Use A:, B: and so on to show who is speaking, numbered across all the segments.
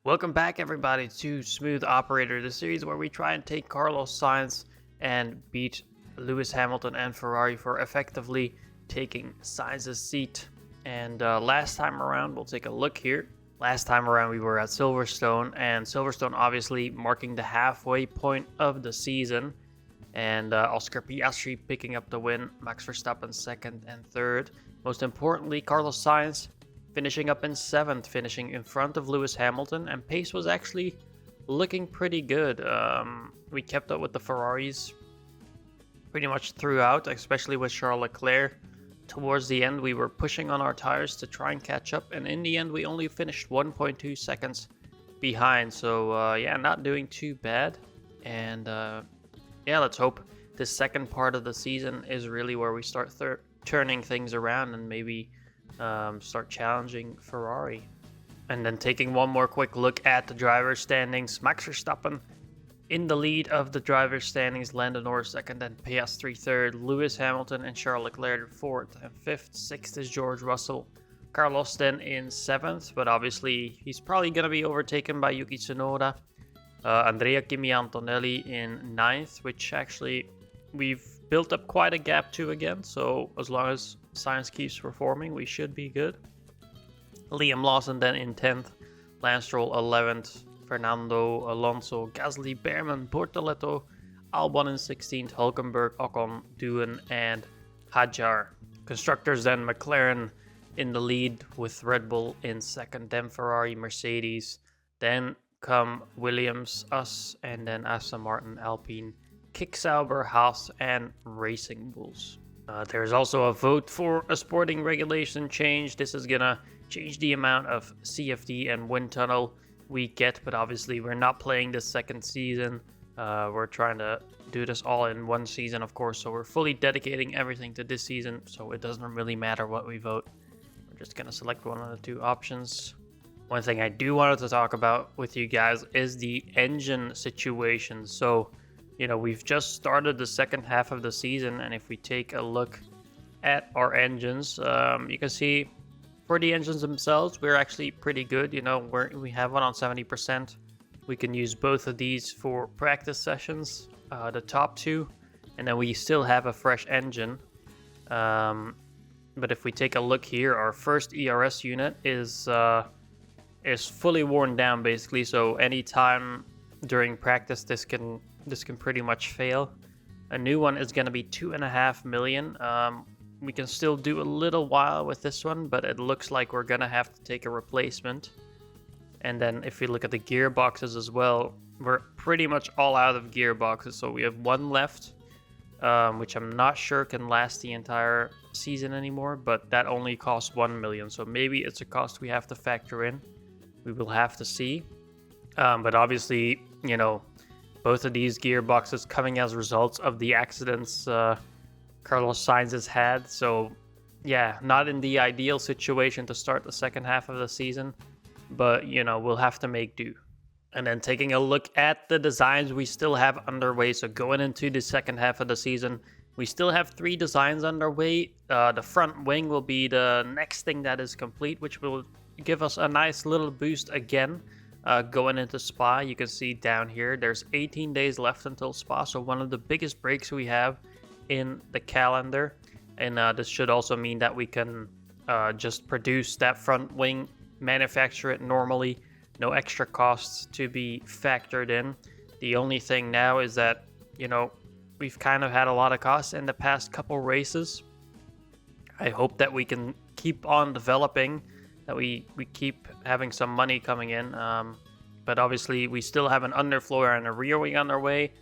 A: Welcome back, everybody, to Smooth Operator, the series where we try and take Carlos Sainz and beat Lewis Hamilton and Ferrari for effectively taking Sainz's seat. And last time around, we'll take a look here. Last time around, we were at Silverstone, and Silverstone obviously marking the halfway point of the season. And Oscar Piastri picking up the win, Max Verstappen second and third. Most importantly, Carlos Sainz finishing up in 7th, finishing in front of Lewis Hamilton, and pace was actually looking pretty good. We kept up with the Ferraris pretty much throughout, especially with Charles Leclerc. Towards the end, we were pushing on our tires to try and catch up, and in the end, we only finished 1.2 seconds behind. So, yeah, not doing too bad. And, yeah, let's hope this second part of the season is really where we start turning things around and maybe start challenging Ferrari. And then taking one more quick look at the driver's standings, Max Verstappen in the lead of the driver's standings, Lando Norris second and Piastri third, Lewis Hamilton and Charles Leclerc fourth and fifth, sixth is George Russell, Carlos then in 7th, but obviously he's probably going to be overtaken by Yuki Tsunoda, Andrea Kimi Antonelli in 9th, which actually we've built up quite a gap to again, so as long as Sainz keeps performing, we should be good. Liam Lawson then in 10th, Lance Stroll 11th, Fernando Alonso, Gasly, Behrman, Bortoleto, Albon in 16th, Hulkenberg, Ocon, Doohan, and Hadjar. Constructors then McLaren in the lead with Red Bull in 2nd, then Ferrari, Mercedes, then come Williams, us, and then Aston Martin, Alpine, Kick Sauber, Haas, and Racing Bulls. There's also a vote for a sporting regulation change. This is gonna change the amount of CFD and wind tunnel we get, but obviously we're not playing this second season. We're trying to do this all in one season, of course, so we're fully dedicating everything to this season, so it doesn't really matter what we vote. We're just gonna select one of the two options. One thing I do wanted to talk about with you guys is the engine situation. So, you know, we've just started the second half of the season, and if we take a look at our engines, you can see for the engines themselves, we're actually pretty good. You know, we have one on 70%. We can use both of these for practice sessions, the top two, and then we still have a fresh engine. But if we take a look here, our first ERS unit is fully worn down, basically. So anytime during practice, this can pretty much fail. A new one is going to be 2.5 million. We can still do a little while with this one, but it looks like we're going to have to take a replacement. And then if we look at the gearboxes as well, we're pretty much all out of gearboxes. So we have one left, which I'm not sure can last the entire season anymore, but that only costs 1 million. So maybe it's a cost we have to factor in. We will have to see. But obviously, you know, both of these gearboxes coming as results of the accidents Carlos Sainz has had. So, yeah, not in the ideal situation to start the second half of the season. But, you know, we'll have to make do. And then taking a look at the designs we still have underway. So going into the second half of the season, we still have 3 designs underway. The front wing will be the next thing that is complete, which will give us a nice little boost again. Going into Spa, you can see down here, there's 18 days left until Spa, so one of the biggest breaks we have in the calendar. And this should also mean that we can just produce that front wing, manufacture it normally, no extra costs to be factored in. The only thing now is that, you know, we've kind of had a lot of costs in the past couple races. I hope that we can keep on developing, that we keep having some money coming in. But obviously, we still have an underfloor and a rear wing underway.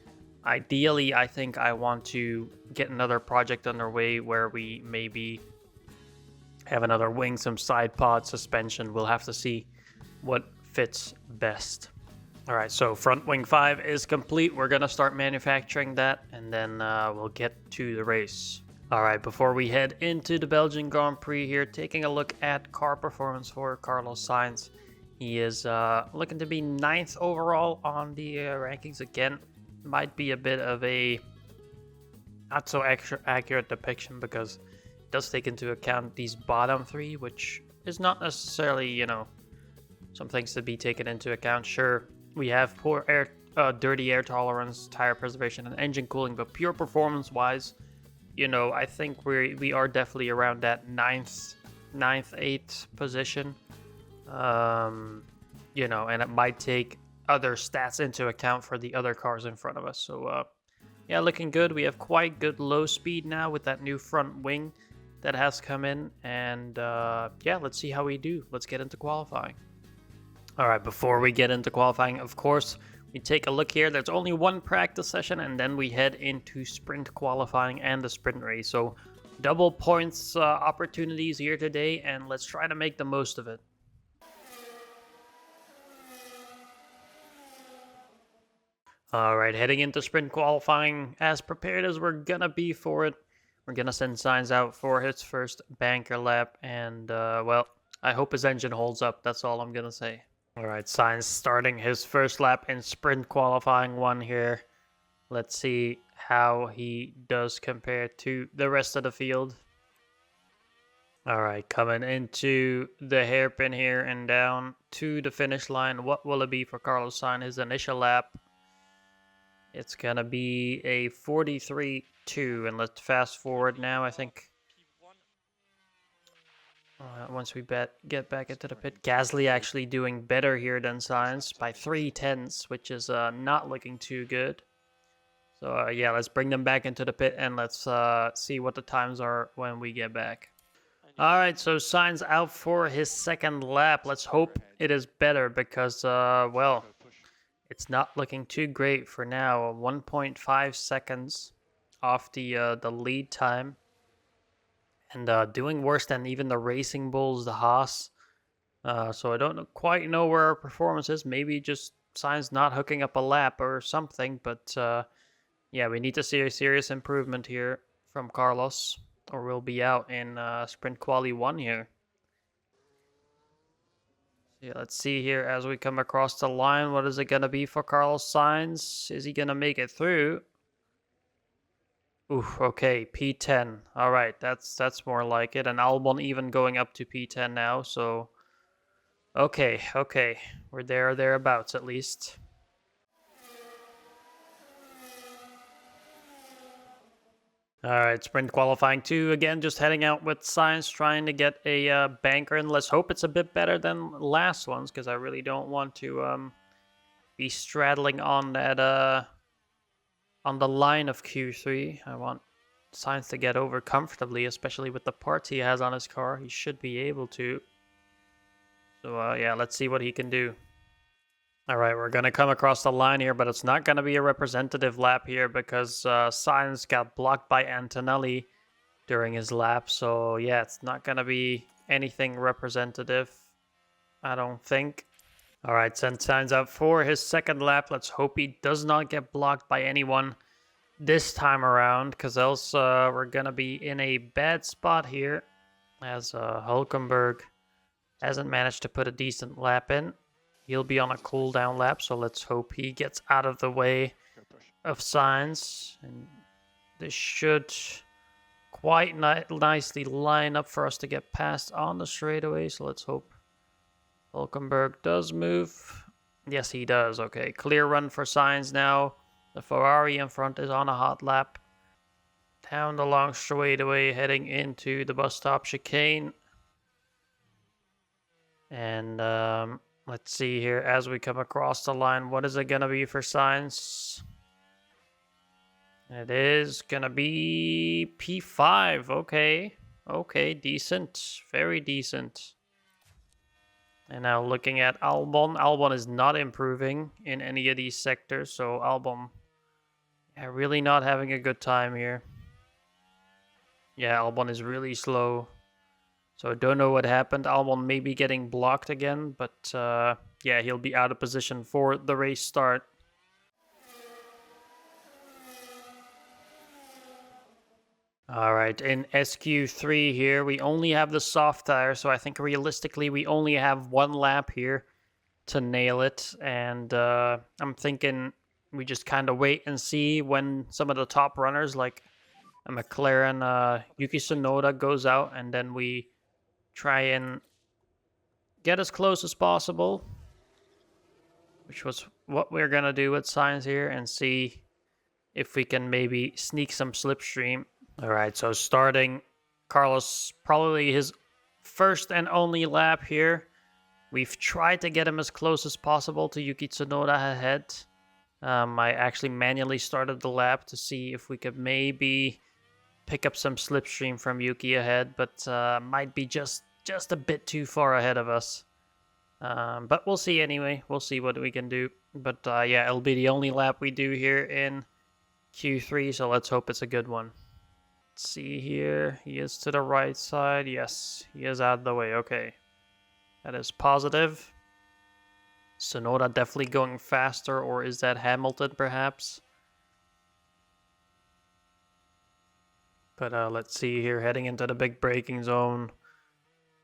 A: Ideally, I think I want to get another project underway where we maybe have another wing, some side pod, suspension. We'll have to see what fits best. All right, so front wing 5 is complete. We're going to start manufacturing that, and then we'll get to the race. All right, before we head into the Belgian Grand Prix here, taking a look at car performance for Carlos Sainz. He is looking to be 9th overall on the rankings again. Might be a bit of a not so accurate depiction because it does take into account these bottom 3, which is not necessarily, you know, some things to be taken into account. Sure, we have poor air, dirty air tolerance, tire preservation, and engine cooling, but pure performance-wise, you know, I think we are definitely around that ninth, eighth position. You know, and it might take other stats into account for the other cars in front of us. So, yeah, looking good. We have quite good low speed now with that new front wing that has come in. And, yeah, let's see how we do. Let's get into qualifying. All right, before we get into qualifying, of course, we take a look here. There's only one practice session, and then we head into sprint qualifying and the sprint race. So, double points opportunities here today, and let's try to make the most of it. All right, heading into sprint qualifying, as prepared as we're gonna be for it. We're gonna send Sainz out for his first banker lap, and, well, I hope his engine holds up. That's all I'm gonna say. All right, Sainz starting his first lap in sprint qualifying 1 here. Let's see how he does compare to the rest of the field. All right, coming into the hairpin here and down to the finish line. What will it be for Carlos Sainz, his initial lap? It's going to be a 43.2, and let's fast forward now, I think. Once we get back into the pit, Gasly actually doing better here than Sainz by 3/10, which is not looking too good. So, yeah, let's bring them back into the pit, and let's see what the times are when we get back. All right, so Sainz out for his second lap. Let's hope it is better because, well, it's not looking too great for now. 1.5 seconds off the lead time. And doing worse than even the Racing Bulls, the Haas. So I don't quite know where our performance is. Maybe just Sainz not hooking up a lap or something. But yeah, we need to see a serious improvement here from Carlos, or we'll be out in Sprint Quali 1 here. Yeah, let's see here as we come across the line. What is it going to be for Carlos Sainz? Is he going to make it through? Oof, okay, P10. All right, that's more like it. And Albon even going up to P10 now, so... Okay. We're there or thereabouts, at least. All right, sprint qualifying 2. Again, just heading out with Sainz, trying to get a banker, and let's hope it's a bit better than last one's, because I really don't want to be straddling on that on the line of Q3. I want Sainz to get over comfortably, especially with the parts he has on his car. He should be able to. So yeah, let's see what he can do. All right, we're going to come across the line here, but it's not going to be a representative lap here because Sainz got blocked by Antonelli during his lap. So, yeah, it's not going to be anything representative, I don't think. All right, send Sainz out for his second lap. Let's hope he does not get blocked by anyone this time around, because else we're going to be in a bad spot here as Hülkenberg hasn't managed to put a decent lap in. He'll be on a cooldown lap, so let's hope he gets out of the way of Sainz. And this should quite nicely line up for us to get past on the straightaway, so let's hope Hülkenberg does move. Yes, he does. Okay, clear run for Sainz now. The Ferrari in front is on a hot lap. Down the long straightaway, heading into the bus stop chicane. And let's see here as we come across the line. What is it going to be for Sainz? It is going to be P5. Okay, decent. Very decent. And now looking at Albon. Albon is not improving in any of these sectors. So Albon, yeah, really not having a good time here. Yeah, Albon is really slow. So I don't know what happened. Albon may be getting blocked again, but yeah, he'll be out of position for the race start. All right, in SQ3 here, we only have the soft tire, so I think realistically we only have one lap here to nail it. And I'm thinking we just kind of wait and see when some of the top runners like a McLaren, Yuki Tsunoda goes out, and then we try and get as close as possible, which was what we're gonna do with Sainz here, and see if we can maybe sneak some slipstream. All right, so starting Carlos, probably his first and only lap here. We've tried to get him as close as possible to Yuki Tsunoda ahead. I actually manually started the lap to see if we could maybe pick up some slipstream from Yuki ahead, but might be just a bit too far ahead of us. But we'll see anyway. We'll see what we can do. But yeah, it'll be the only lap we do here in Q3, so let's hope it's a good one. Let's see here. He is to the right side. Yes, he is out of the way. Okay. That is positive. Tsunoda definitely going faster, or is that Hamilton perhaps? But let's see here, heading into the big braking zone.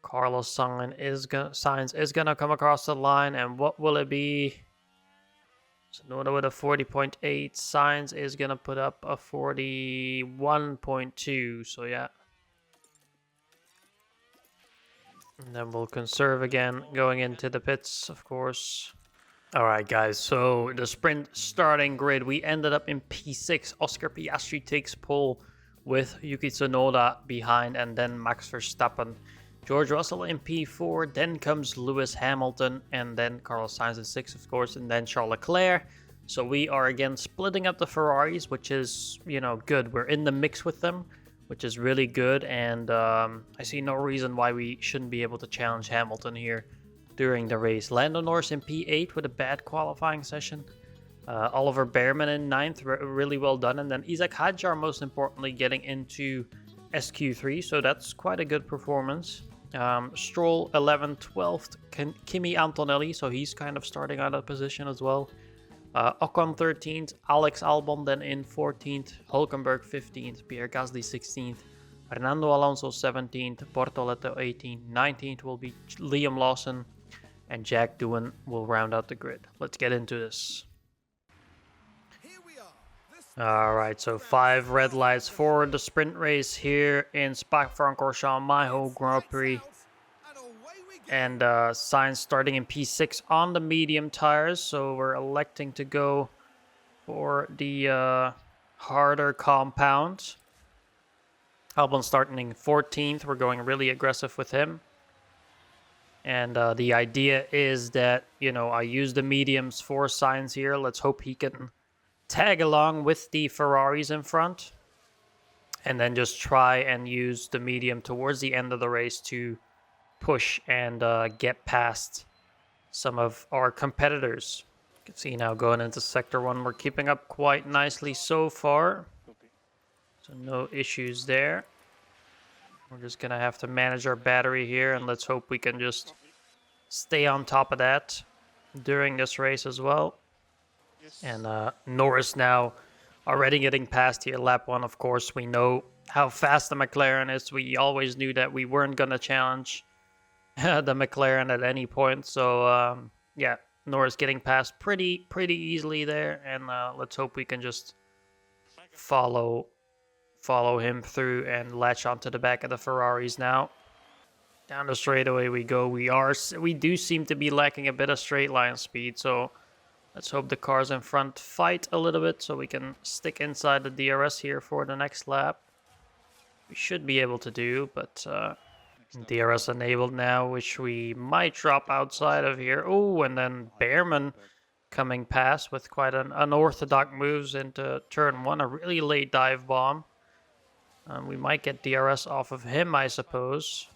A: Carlos Sainz is gonna come across the line, and what will it be? Tsunoda with a 40.8. Sainz is gonna put up a 41.2. So yeah. And then we'll conserve again, going into the pits, of course. Alright guys, so the sprint starting grid, we ended up in P6. Oscar Piastri takes pole with Yuki Tsunoda behind, and then Max Verstappen. George Russell in P4, then comes Lewis Hamilton, and then Carlos Sainz in 6, of course, and then Charles Leclerc. So we are again splitting up the Ferraris, which is, you know, good. We're in the mix with them, which is really good, and I see no reason why we shouldn't be able to challenge Hamilton here during the race. Lando Norris in P8 with a bad qualifying session. Oliver Behrman in 9th, really well done, and then Isaac Hadjar, most importantly, getting into SQ3, so that's quite a good performance. Stroll 11th, 12th, Kimi Antonelli, so he's kind of starting out of position as well. Ocon 13th, Alex Albon then in 14th, Hulkenberg 15th, Pierre Gasly 16th, Fernando Alonso 17th, Bortoleto 18th, 19th will be Liam Lawson, and Jack Doohan will round out the grid. Let's get into this. Alright, so 5 red lights for the sprint race here in Spa-Francorchamps, my home Grand Prix. And Sainz starting in P6 on the medium tires, so we're electing to go for the harder compound. Albon starting in 14th, we're going really aggressive with him. And the idea is that, you know, I use the mediums for Sainz here. Let's hope he can tag along with the Ferraris in front. And then just try and use the medium towards the end of the race to push and get past some of our competitors. You can see now going into Sector 1, we're keeping up quite nicely so far. So no issues there. We're just going to have to manage our battery here, and let's hope we can just stay on top of that during this race as well. And Norris now already getting past here, lap 1, of course. We know how fast the McLaren is. We always knew that we weren't going to challenge the McLaren at any point. So, yeah, Norris getting past pretty easily there. And let's hope we can just follow him through and latch onto the back of the Ferraris now. Down the straightaway we go. We do seem to be lacking a bit of straight line speed. So let's hope the cars in front fight a little bit so we can stick inside the DRS here for the next lap. We should be able to do, but DRS enabled now, which we might drop outside of here. Oh, and then Behrman coming past with quite an unorthodox moves into turn 1, a really late dive bomb. We might get DRS off of him, I suppose.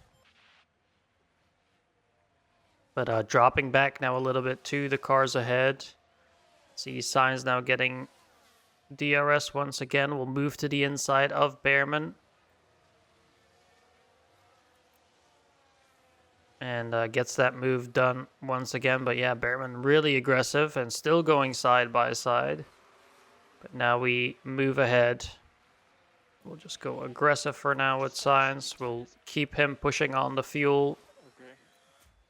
A: But dropping back now a little bit to the cars ahead. See Sainz now getting DRS once again. We'll move to the inside of Behrman. And gets that move done once again. But yeah, Behrman really aggressive and still going side by side. But now we move ahead. We'll just go aggressive for now with Sainz. We'll keep him pushing on the fuel.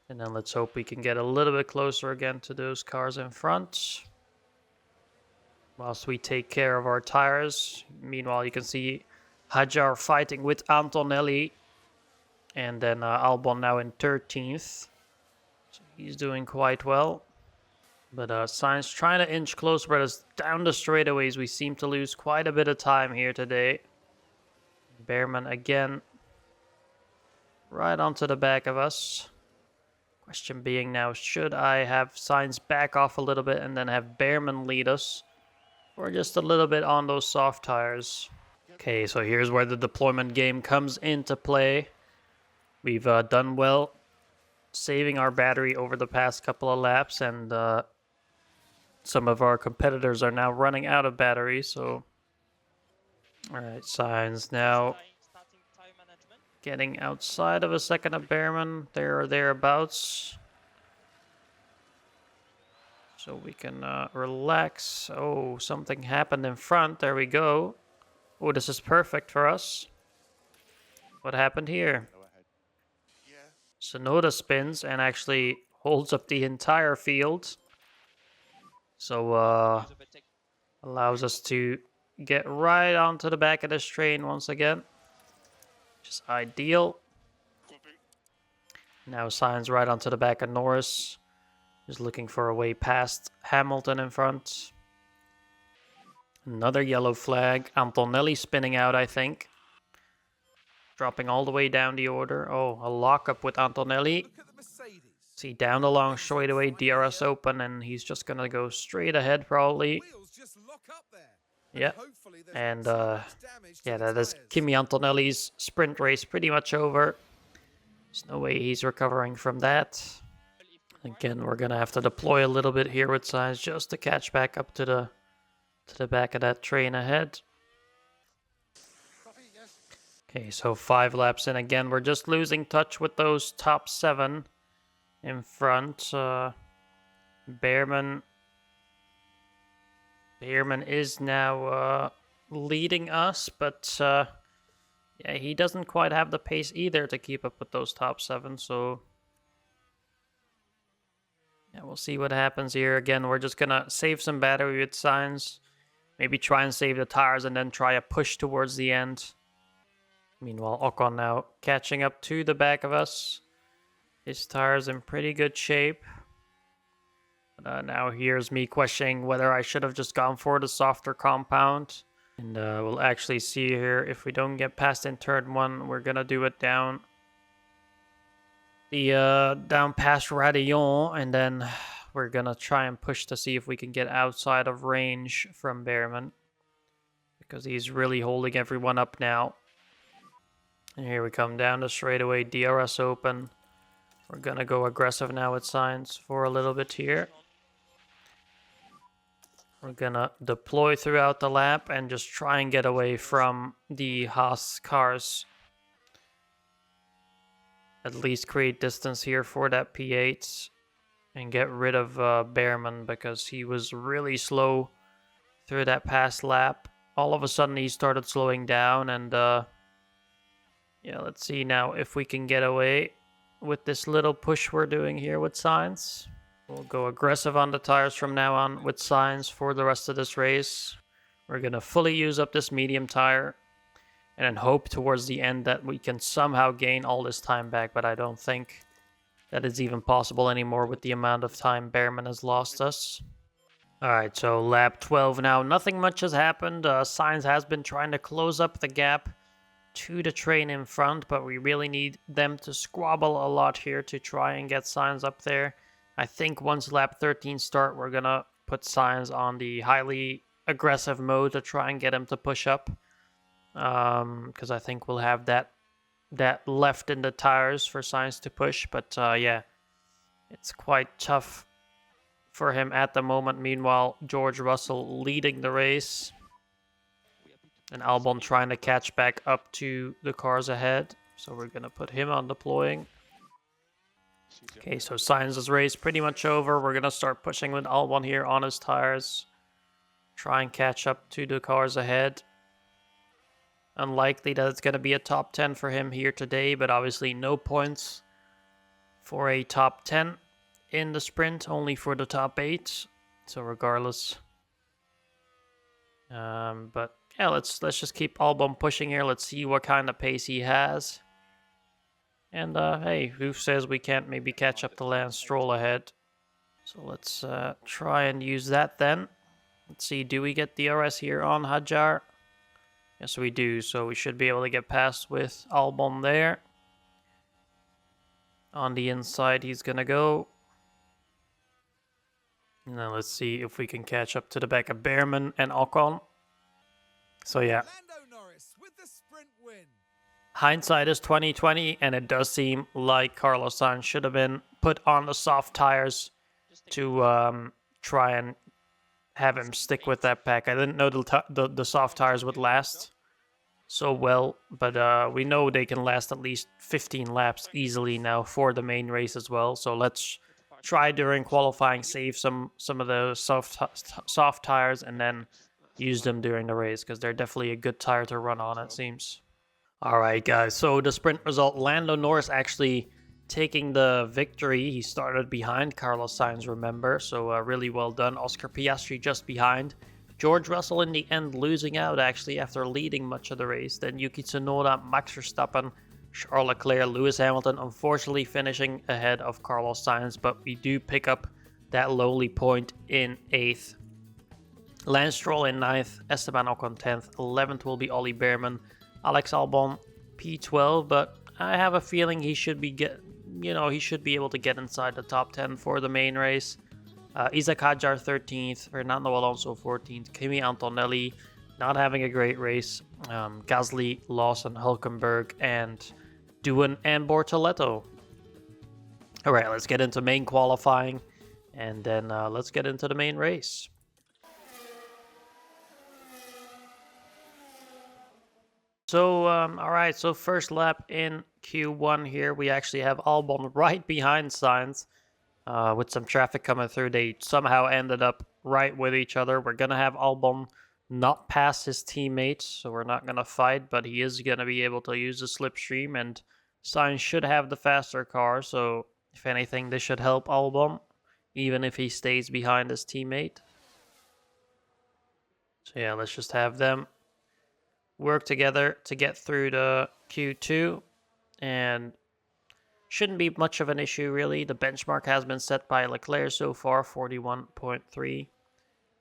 A: And then let's hope we can get a little bit closer again to those cars in front, whilst we take care of our tires. Meanwhile, you can see Hadjar fighting with Antonelli. And then Albon now in 13th. He's doing quite well. But Sainz trying to inch closer, but it's down the straightaways. We seem to lose quite a bit of time here today. Behrman again. Right onto the back of us. Question being now, should I have Sainz back off a little bit and then have Behrman lead us? Or just a little bit on those soft tires? Okay, so here's where the deployment game comes into play. We've done well saving our battery over the past couple of laps, and some of our competitors are now running out of battery, so... Alright, Sainz now getting outside of a second of Behrman, there or thereabouts. So we can relax. Oh, something happened in front. There we go. Oh, this is perfect for us. What happened here? Sonoda spins and actually holds up the entire field. So, allows us to get right onto the back of this train once again. Which is ideal. Now Sainz right onto the back of Norris. Just looking for a way past Hamilton in front. Another yellow flag. Antonelli spinning out, I think. Dropping all the way down the order. Oh, a lockup with Antonelli. See, down the long straightaway, DRS open, and he's just gonna go straight ahead probably. Yeah, and yeah, that is Kimi Antonelli's sprint race pretty much over. There's no way he's recovering from that. Again, we're gonna have to deploy a little bit here with Sainz just to catch back up to the back of that train ahead. Okay, so 5 laps in again. We're just losing touch with those top 7 in front. Behrman is now leading us, but yeah, he doesn't quite have the pace either to keep up with those top 7, so yeah, we'll see what happens here. Again, we're just gonna save some battery with Sainz, maybe try and save the tires and then try a push towards the end. Meanwhile, Ocon now catching up to the back of us. His tire's in pretty good shape. Now here's me questioning whether I should have just gone for the softer compound. And we'll actually see here, if we don't get past in turn 1, we're gonna do it down the down past Radillon, and then we're gonna try and push to see if we can get outside of range from Behrman, because he's really holding everyone up now. And here we come down the straightaway, DRS open. We're gonna go aggressive now with Sainz for a little bit here. We're gonna deploy throughout the lap and just try and get away from the Haas cars. At least create distance here for that P8 and get rid of Behrman, because he was really slow through that past lap. All of a sudden he started slowing down, and yeah, let's see now if we can get away with this little push we're doing here with Sainz. We'll go aggressive on the tires from now on with Sainz for the rest of this race. We're going to fully use up this medium tire and then hope towards the end that we can somehow gain all this time back, but I don't think that is even possible anymore with the amount of time Behrman has lost us. Alright, so lap 12 now. Nothing much has happened. Sainz has been trying to close up the gap to the train in front, but we really need them to squabble a lot here to try and get Sainz up there. I think once lap 13 start, we're gonna put Sainz on the highly aggressive mode to try and get him to push up, because I think we'll have that left in the tires for Sainz to push. But yeah, it's quite tough for him at the moment. Meanwhile, George Russell leading the race, and Albon trying to catch back up to the cars ahead. So we're gonna put him on deploying. Okay, so Sainz's race pretty much over. We're gonna start pushing with Albon here on his tires. Try and catch up to the cars ahead. Unlikely that it's gonna be a top 10 for him here today, but obviously no points for a top 10 in the sprint, only for the top 8. So regardless. But yeah, let's just keep Albon pushing here. Let's see what kind of pace he has. And hey, who says we can't maybe catch up to Lance Stroll ahead? So let's try and use that then. Let's see, do we get DRS here on Hadjar? Yes, we do, so we should be able to get past with Albon there. On the inside, he's gonna go. Now let's see if we can catch up to the back of Behrman and Ocon. So yeah, hindsight is 20/20, and it does seem like Carlos Sainz should have been put on the soft tires to try and have him stick with that pack. I didn't know the soft tires would last so well, but we know they can last at least 15 laps easily now for the main race as well. So let's try during qualifying, save some of the soft tires, and then use them during the race, because they're definitely a good tire to run on, it seems. All right, guys, so the sprint result, Lando Norris actually taking the victory. He started behind Carlos Sainz, remember, so really well done. Oscar Piastri just behind. George Russell in the end losing out, actually, after leading much of the race. Then Yuki Tsunoda, Max Verstappen, Charles Leclerc, Lewis Hamilton, unfortunately finishing ahead of Carlos Sainz, but we do pick up that lowly point in 8th. Lance Stroll in 9th, Esteban Ocon 10th, 11th will be Ollie Behrman, Alex Albon P12, but I have a feeling he should be he should be able to get inside the top 10 for the main race. Isaac Hadjar 13th, Fernando Alonso 14th, Kimi Antonelli not having a great race, Gasly, Lawson, Hulkenberg, and Doohan and Bortoletto. All right, let's get into main qualifying, and then let's get into the main race. So, all right, so first lap in Q1 here, we actually have Albon right behind Sainz. With some traffic coming through, they somehow ended up right with each other. We're going to have Albon not pass his teammates, so we're not going to fight, but he is going to be able to use the slipstream, and Sainz should have the faster car, so if anything, this should help Albon, even if he stays behind his teammate. So yeah, let's just have them work together to get through the Q2, and shouldn't be much of an issue, really. The benchmark has been set by Leclerc so far, 41.3.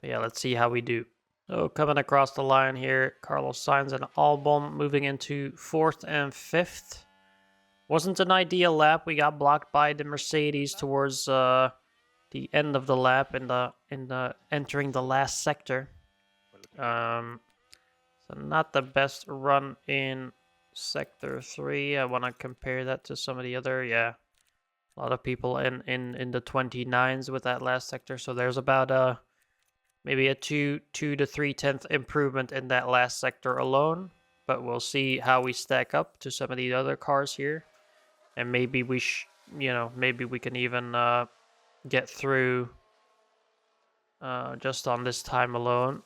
A: But yeah, let's see how we do. So coming across the line here, Carlos Sainz and Albon moving into 4th and 5th. Wasn't an ideal lap. We got blocked by the Mercedes towards the end of the lap in the entering the last sector. So not the best run in Sector 3. I want to compare that to some of the other, a lot of people in the 29s with that last sector. So there's about maybe a 2 to 3/10 improvement in that last sector alone. But we'll see how we stack up to some of the other cars here, and maybe maybe we can even get through just on this time alone.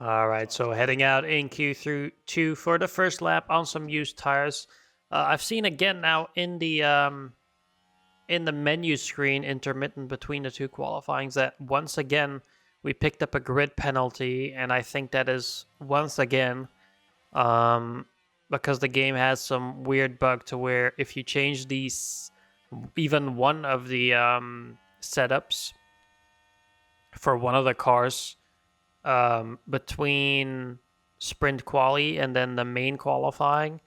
A: All right, so heading out in Q2 for the first lap on some used tires. I've seen again now in the menu screen intermittent between the two qualifyings that once again we picked up a grid penalty, and I think that is once again because the game has some weird bug to where if you change these, even one of the setups for one of the cars, between sprint quali and then the main qualifying,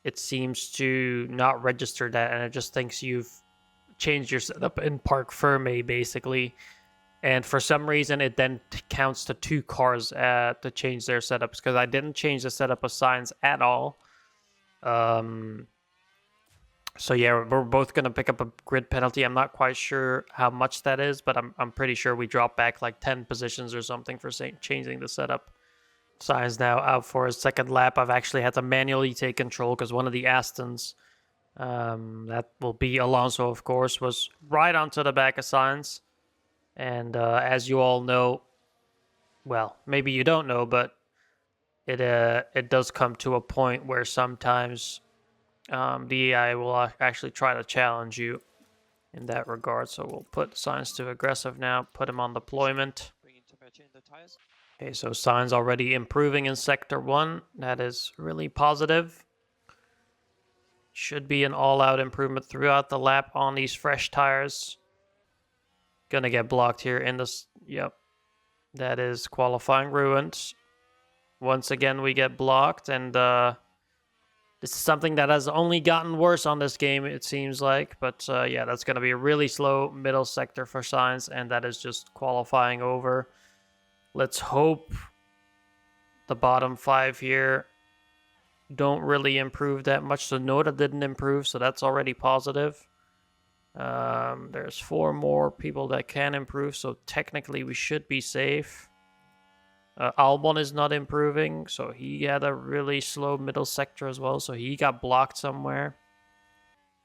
A: it seems to not register that, and it just thinks you've changed your setup in Parc Ferme, basically. And for some reason, it then counts to 2 cars to change their setups, because I didn't change the setup of Sainz at all. So yeah, we're both going to pick up a grid penalty. I'm not quite sure how much that is, but I'm pretty sure we dropped back like 10 positions or something for changing the setup. Sainz now out for his second lap. I've actually had to manually take control because one of the Astons, that will be Alonso, of course, was right onto the back of Sainz. And as you all know, well, maybe you don't know, but it does come to a point where sometimes the AI will actually try to challenge you in that regard. So we'll put Sainz to aggressive now, put him on deployment. Okay, so Sainz already improving in Sector 1. That is really positive. Should be an all-out improvement throughout the lap on these fresh tires. Gonna get blocked here in this. Yep. That is qualifying ruined. Once again, we get blocked, and this is something that has only gotten worse on this game, it seems like. But yeah, that's going to be a really slow middle sector for Sainz, and that is just qualifying over. Let's hope the bottom 5 here don't really improve that much. So Noda didn't improve, so that's already positive. There's 4 more people that can improve, so technically we should be safe. Albon is not improving, so he had a really slow middle sector as well, so he got blocked somewhere.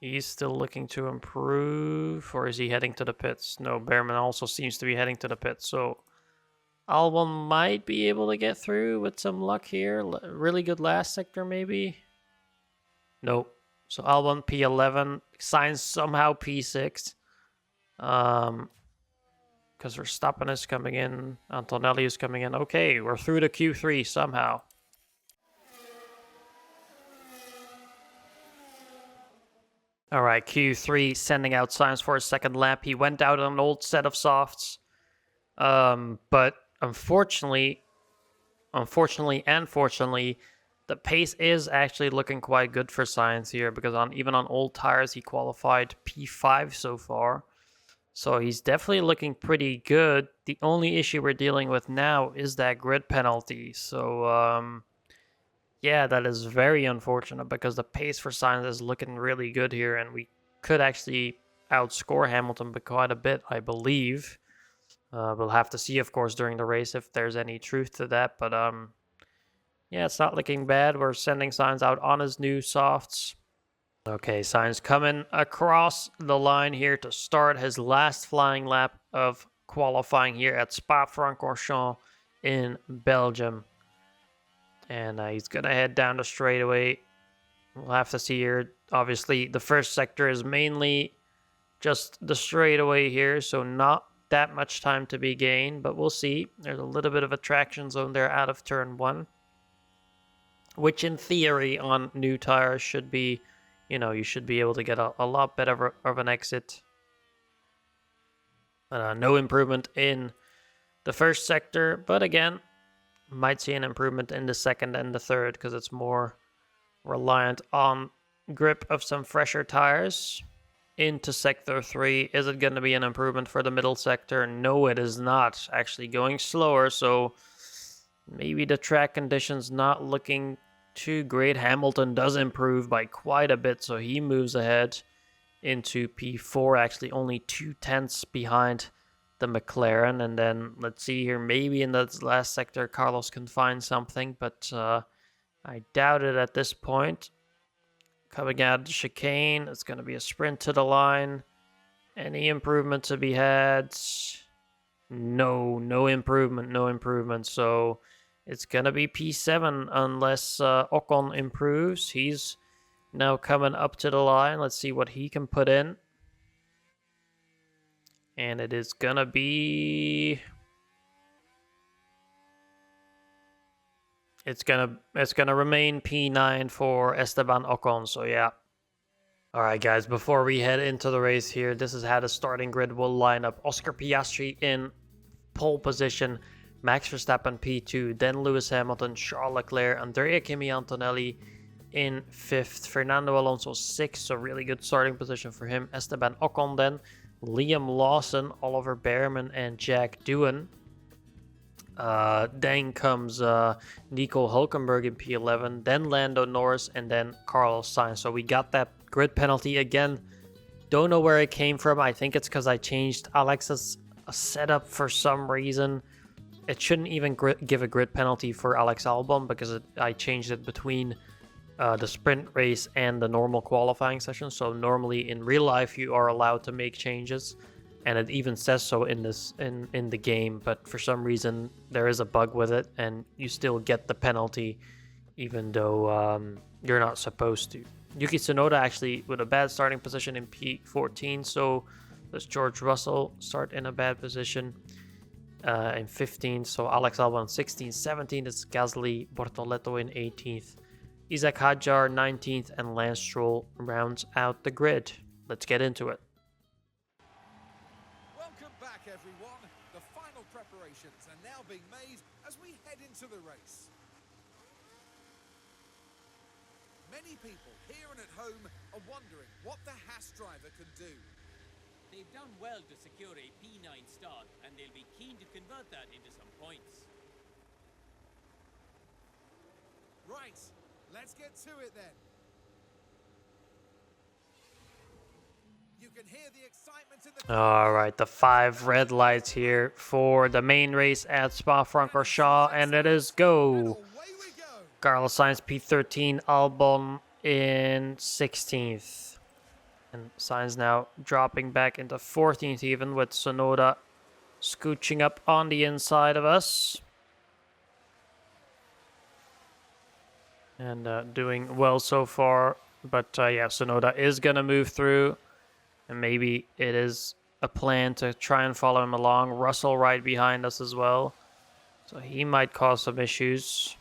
A: He's still looking to improve, or is he heading to the pits? No, Behrman also seems to be heading to the pits, so Albon might be able to get through with some luck here. Really good last sector, maybe? Nope. So Albon P11, Sainz somehow P6. Because Verstappen is coming in, Antonelli is coming in. Okay, we're through to Q3 somehow. All right, Q3 sending out Sainz for a second lap. He went out on an old set of softs. But unfortunately, the pace is actually looking quite good for Sainz here, because even on old tires, he qualified P5 so far. So he's definitely looking pretty good. The only issue we're dealing with now is that grid penalty. So, yeah, that is very unfortunate, because the pace for Sainz is looking really good here, and we could actually outscore Hamilton by quite a bit, I believe. We'll have to see, of course, during the race if there's any truth to that. But, yeah, it's not looking bad. We're sending Sainz out on his new softs. Okay, Sainz coming across the line here to start his last flying lap of qualifying here at Spa-Francorchamps in Belgium. And he's going to head down the straightaway. We'll have to see here. Obviously, the first sector is mainly just the straightaway here, so not that much time to be gained, but we'll see. There's a little bit of a traction zone there out of turn 1, which in theory on new tires should be, you should be able to get a lot better of an exit. No improvement in the first sector, but again, might see an improvement in the second and the third, because it's more reliant on grip of some fresher tires. Into sector 3, is it going to be an improvement for the middle sector? No, it is not. Actually going slower, so maybe the track conditions not looking too great. Hamilton does improve by quite a bit, so he moves ahead into P4, actually only 2/10 behind the McLaren. And then let's see here, maybe in the last sector Carlos can find something, but I doubt it at this point. Coming out of the chicane, it's going to be a sprint to the line. Any improvement to be had? No improvement. So it's going to be P7 unless Ocon improves. He's now coming up to the line. Let's see what he can put in. And it is going to be... It's gonna remain P9 for Esteban Ocon, so yeah. Alright guys, before we head into the race here, this is how the starting grid will line up. Oscar Piastri in pole position, Max Verstappen P2, then Lewis Hamilton, Charles Leclerc, Andrea Kimi Antonelli in 5th, Fernando Alonso 6th, so really good starting position for him. Esteban Ocon then, Liam Lawson, Oliver Behrman, and Jack Doohan. Then comes Nico Hulkenberg in P11, then Lando Norris, and then Carlos Sainz. So we got that grid penalty again. Don't know where it came from. I think it's because I changed Alex's setup for some reason. It shouldn't even give a grid penalty for Alex Albon, because I changed it between the sprint race and the normal qualifying session. So normally in real life you are allowed to make changes, and it even says so in the game, but for some reason there is a bug with it, and you still get the penalty even though you're not supposed to. Yuki Tsunoda actually with a bad starting position in P14, so does George Russell start in a bad position. in 15th. So Alex Albon in 16th. 17th is Gasly, Bortoleto in 18th. Isaac Hadjar 19th, and Lance Stroll rounds out the grid. Let's get into it.
B: Welcome back, everyone. The final preparations are now being made as we head into the race. Many people here and at home are wondering what the Haas driver can do.
C: They've done well to secure a P9 start, and they'll be keen to convert that into some points.
B: Right, let's get to it then. You can hear the excitement in the...
A: All right, the 5 red lights here for the main race at Spa-Francorchamps, and it is go.
B: Away we go.
A: Carlos Sainz P13, Albon in 16th. And Sainz now dropping back into 14th even, with Tsunoda scooching up on the inside of us. And doing well so far. But yeah, Tsunoda is going to move through. And maybe it is a plan to try and follow him along. Russell right behind us as well. So he might cause some issues.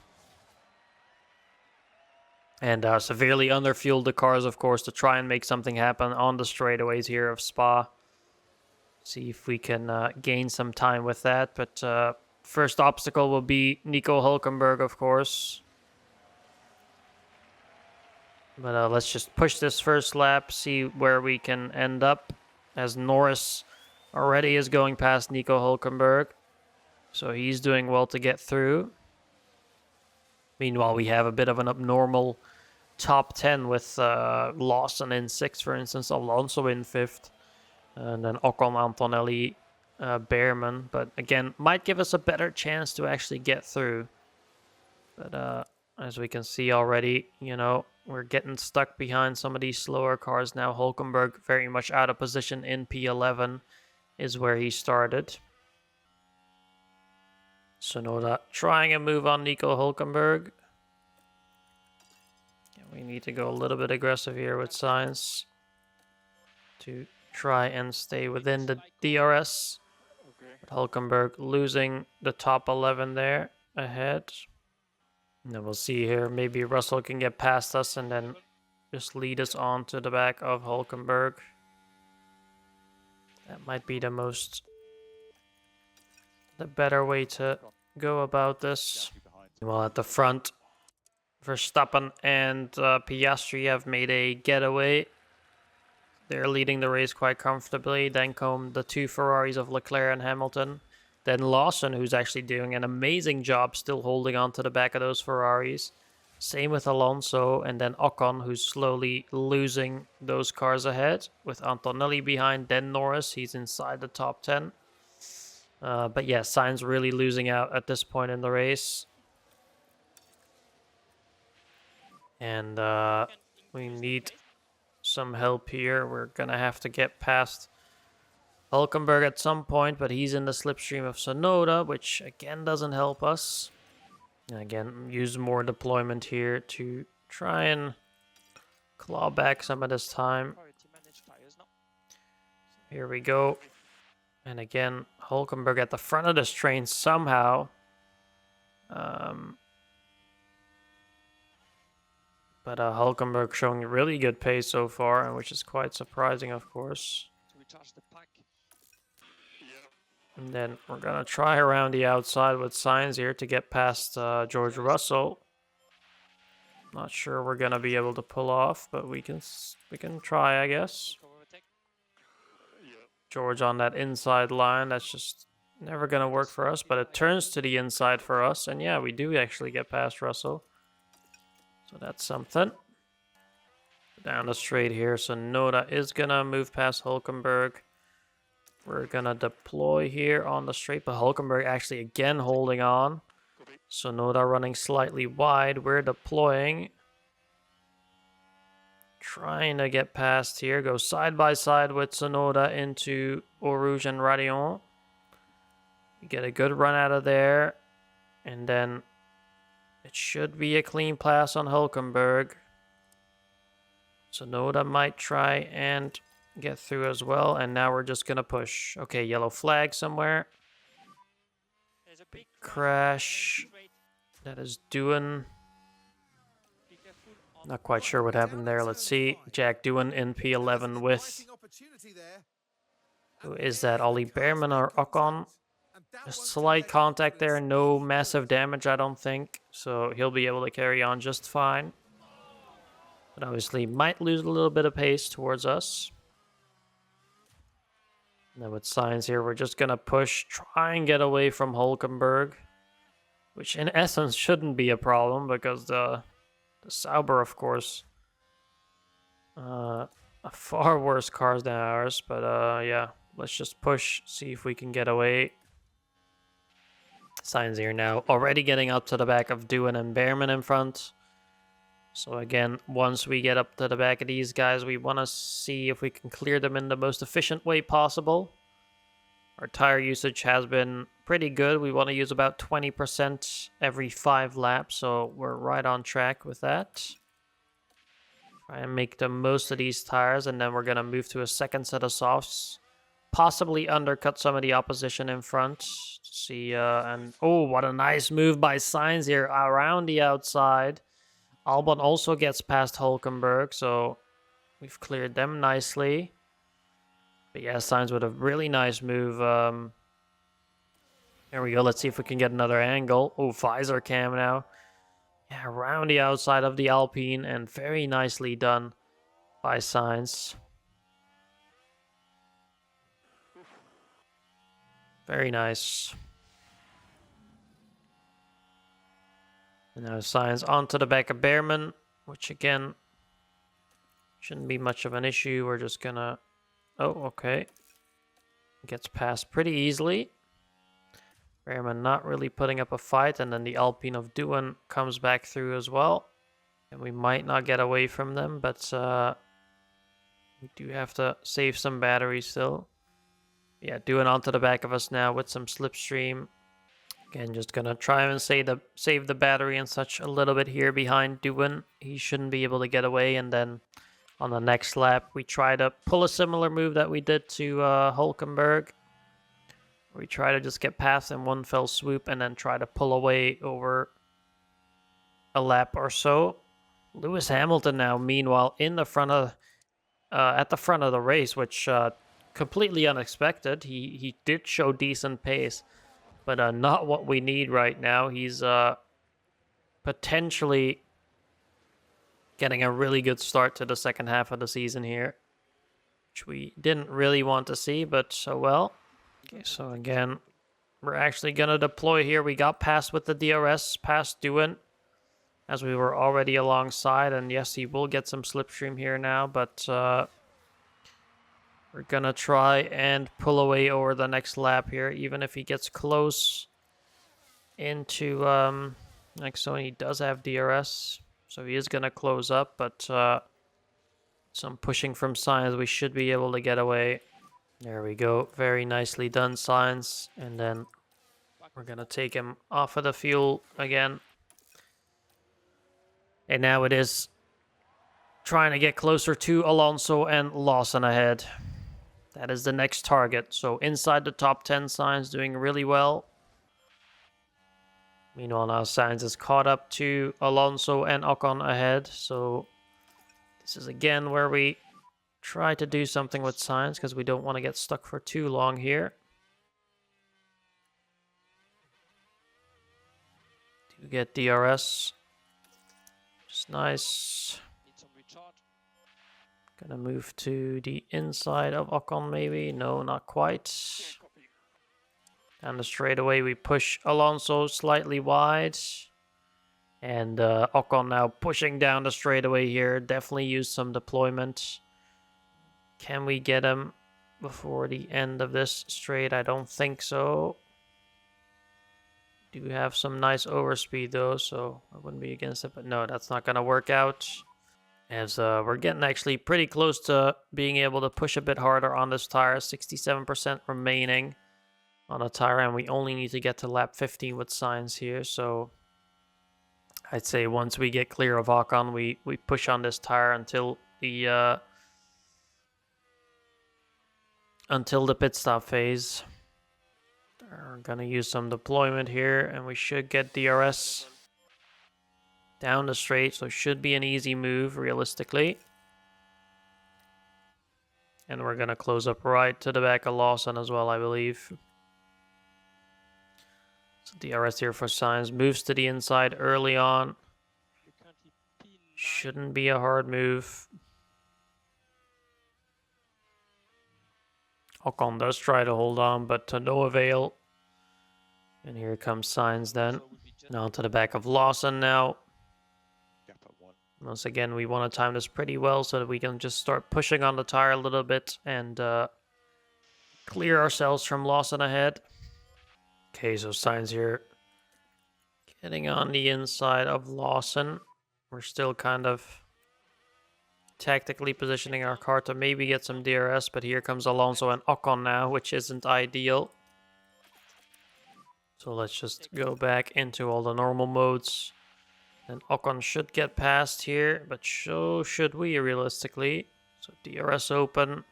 A: And severely underfueled the cars, of course, to try and make something happen on the straightaways here of Spa. See if we can gain some time with that. But first obstacle will be Nico Hülkenberg, of course. But let's just push this first lap, see where we can end up, as Norris already is going past Nico Hülkenberg. So he's doing well to get through. Meanwhile, we have a bit of an abnormal top 10 with Lawson in 6th, for instance, Alonso in 5th, and then Ocon, Antonelli, Behrman. But again, might give us a better chance to actually get through. But as we can see already, you know, we're getting stuck behind some of these slower cars now. Hülkenberg very much out of position in P11 is where he started. Tsunoda trying a move on Nico Hülkenberg. We need to go a little bit aggressive here with Sainz to try and stay within the DRS. But Hülkenberg losing the top 11 there ahead. And then we'll see here, maybe Russell can get past us and then just lead us on to the back of Hülkenberg. That might be the better way to go about this. Well, at the front, Verstappen and Piastri have made a getaway. They're leading the race quite comfortably. Then come the 2 Ferraris of Leclerc and Hamilton. Then Lawson, who's actually doing an amazing job still holding on to the back of those Ferraris. Same with Alonso, and then Ocon, who's slowly losing those cars ahead, with Antonelli behind, then Norris. He's inside the top 10. But yeah, Sainz really losing out at this point in the race. And we need some help here. We're going to have to get past Hülkenberg at some point, but he's in the slipstream of Tsunoda, which again doesn't help us. And again, use more deployment here to try and claw back some of this time. Here we go. And again, Hülkenberg at the front of this train somehow. But Hülkenberg showing really good pace so far, which is quite surprising, of course. And then we're going to try around the outside with Sainz here to get past George Russell. Not sure we're going to be able to pull off, but we can try, I guess. George on that inside line, that's just never going to work for us, but it turns to the inside for us. And yeah, we do actually get past Russell. So that's something. Down the straight here, so Tsunoda is going to move past Hülkenberg. We're going to deploy here on the straight, but Hülkenberg actually again holding on. Tsunoda running slightly wide. We're deploying. Trying to get past here. Go side by side with Tsunoda into Eau Rouge and Raidillon. We get a good run out of there. And then it should be a clean pass on Hülkenberg. Tsunoda might try and get through as well, and now we're just gonna push. Okay, yellow flag somewhere. Big crash. That is doing. Not quite sure what happened there. Let's see. Jack doing in P11 with. Who is that? Ollie Behrman or Ocon? A slight contact there. No massive damage, I don't think. So he'll be able to carry on just fine. But obviously might lose a little bit of pace towards us. And then with Sainz here, we're just going to push, try and get away from Hulkenberg. Which in essence shouldn't be a problem because the Sauber, of course, are far worse cars than ours. But yeah, let's just push, see if we can get away. Sainz here now, already getting up to the back of Doohan and Behrman in front. So again, once we get up to the back of these guys, we want to see if we can clear them in the most efficient way possible. Our tire usage has been pretty good. We want to use about 20% every 5 laps, so we're right on track with that. Try and make the most of these tires, and then we're going to move to a second set of softs. Possibly undercut some of the opposition in front. See, and oh, what a nice move by Sainz here around the outside. Albon also gets past Hulkenberg, so we've cleared them nicely. But yeah, Sainz with a really nice move. There we go. Let's see if we can get another angle. Oh, visor cam now. Yeah, around the outside of the Alpine, and very nicely done by Sainz. Very nice. And now Sainz onto the back of Behrman, which again shouldn't be much of an issue. We're just gonna... Oh, okay. Gets past pretty easily. Behrman not really putting up a fight, and then the Alpine of Doohan comes back through as well. And we might not get away from them, but we do have to save some batteries still. Yeah, Doohan onto the back of us now with some slipstream. Again, just gonna try and save the battery and such a little bit here behind Doohan. He shouldn't be able to get away, and then on the next lap, we try to pull a similar move that we did to Hulkenberg. We try to just get past in one fell swoop and then try to pull away over a lap or so. Lewis Hamilton now, meanwhile, in the front of, at the front of the race, which completely unexpected. He did show decent pace, but not what we need right now. He's potentially getting a really good start to the second half of the season here, which we didn't really want to see, but so well. Okay, so again, we're actually going to deploy here. We got past with the DRS, past Doohan, as we were already alongside. And yes, he will get some slipstream here now, but we're going to try and pull away over the next lap here, even if he gets close into, like so, he does have DRS, so he is going to close up, but some pushing from Sainz, we should be able to get away. There we go. Very nicely done, Sainz. And then we're going to take him off of the fuel again. And now it is trying to get closer to Alonso and Lawson ahead. That is the next target. So inside the top 10, Sainz doing really well. Meanwhile, now Sainz is caught up to Alonso and Ocon ahead. So this is again where we try to do something with Sainz because we don't want to get stuck for too long here. To get DRS. Just nice. Gonna move to the inside of Ocon maybe. No, not quite. Down the straightaway we push Alonso slightly wide. And Ocon now pushing down the straightaway here. Definitely use some deployment. Can we get him before the end of this straight? I don't think so. Do have some nice overspeed though, so I wouldn't be against it. But no, that's not going to work out. As we're getting actually pretty close to being able to push a bit harder on this tire. 67% remaining on the tire, and we only need to get to lap 15 with Sainz here. So I'd say once we get clear of Ocon, we push on this tire until the pit stop phase. We're gonna use some deployment here, and we should get DRS down the straight, so should be an easy move, realistically. And we're gonna close up right to the back of Lawson as well, I believe. So DRS here for Sainz, moves to the inside early on. Shouldn't be a hard move. Ocon does try to hold on, but to no avail. And here comes Sainz then. Now to the back of Lawson now. Once again, we want to time this pretty well so that we can just start pushing on the tire a little bit and clear ourselves from Lawson ahead. Okay, so Sainz here getting on the inside of Lawson. We're still kind of tactically positioning our car to maybe get some DRS, but here comes Alonso and Ocon now, which isn't ideal. So let's just go back into all the normal modes. And Ocon should get past here, but so should we realistically. So DRS open,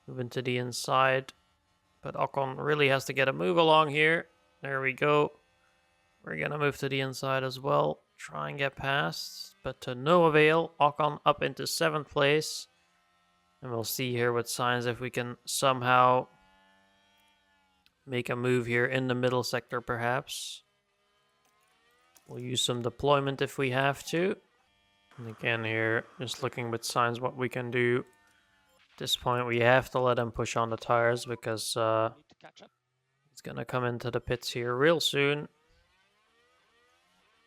A: moving to the inside. But Ocon really has to get a move along here. There we go. We're going to move to the inside as well. Try and get past, but to no avail. Ocon up into 7th place. And we'll see here with Sainz if we can somehow make a move here in the middle sector perhaps. We'll use some deployment if we have to. And again here, just looking with Sainz what we can do. At this point, we have to let him push on the tires because he's going to come into the pits here real soon.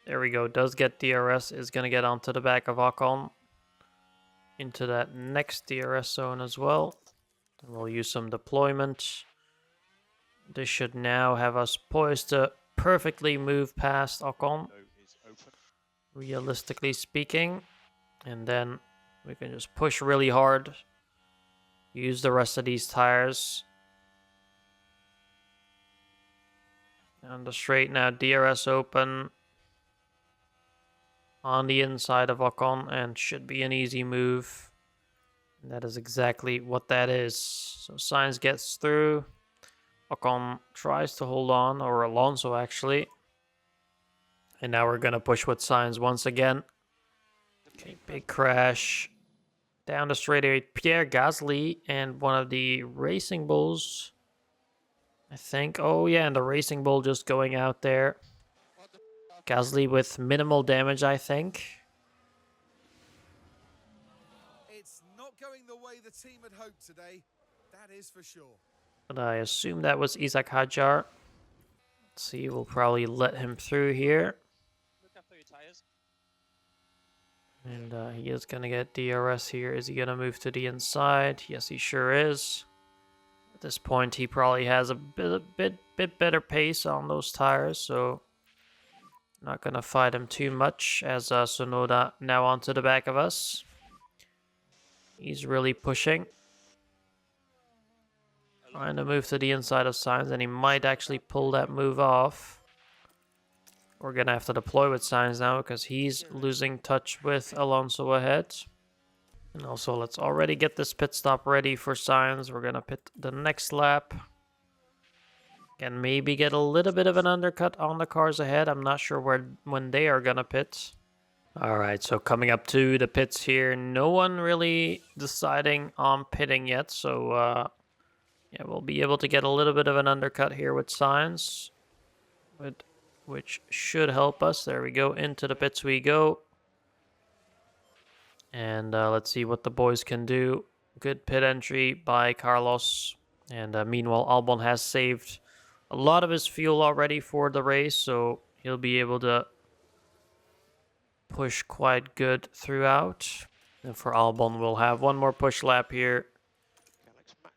A: There we go. Does get DRS. Is going to get onto the back of Ocon. Into that next DRS zone as well. And we'll use some deployment. This should now have us poised to perfectly move past Ocon. Realistically speaking. And then we can just push really hard. Use the rest of these tires. On the straight now, DRS open. On the inside of Ocon, and should be an easy move. And that is exactly what that is. So Sainz gets through. Ocon tries to hold on, or Alonso actually. And now we're going to push with Sainz once again. Okay, big crash. Down the straightaway, Pierre Gasly and one of the Racing Bulls. I think. Oh yeah, and the Racing Bull just going out there. Gasly with minimal damage, I think.
B: It's not going the way the team had hoped today. That is for sure.
A: But I assume that was Isaac Hadjar. Let's see, we'll probably let him through here.
D: Look after your tires.
A: And he is going to get DRS here. Is he going to move to the inside? Yes, he sure is. At this point, he probably has a bit better pace on those tires, so not going to fight him too much as Sonoda now onto the back of us. He's really pushing. Trying to move to the inside of Sainz, and he might actually pull that move off. We're going to have to deploy with Sainz now because he's losing touch with Alonso ahead. And also, let's already get this pit stop ready for Sainz. We're going to pit the next lap. And maybe get a little bit of an undercut on the cars ahead. I'm not sure when they are going to pit. Alright, so coming up to the pits here. No one really deciding on pitting yet. So, yeah, we'll be able to get a little bit of an undercut here with Sainz. Which should help us. There we go. Into the pits we go. And let's see what the boys can do. Good pit entry by Carlos. And meanwhile, Albon has saved a lot of his fuel already for the race, so he'll be able to push quite good throughout. And for Albon, we'll have one more push lap here.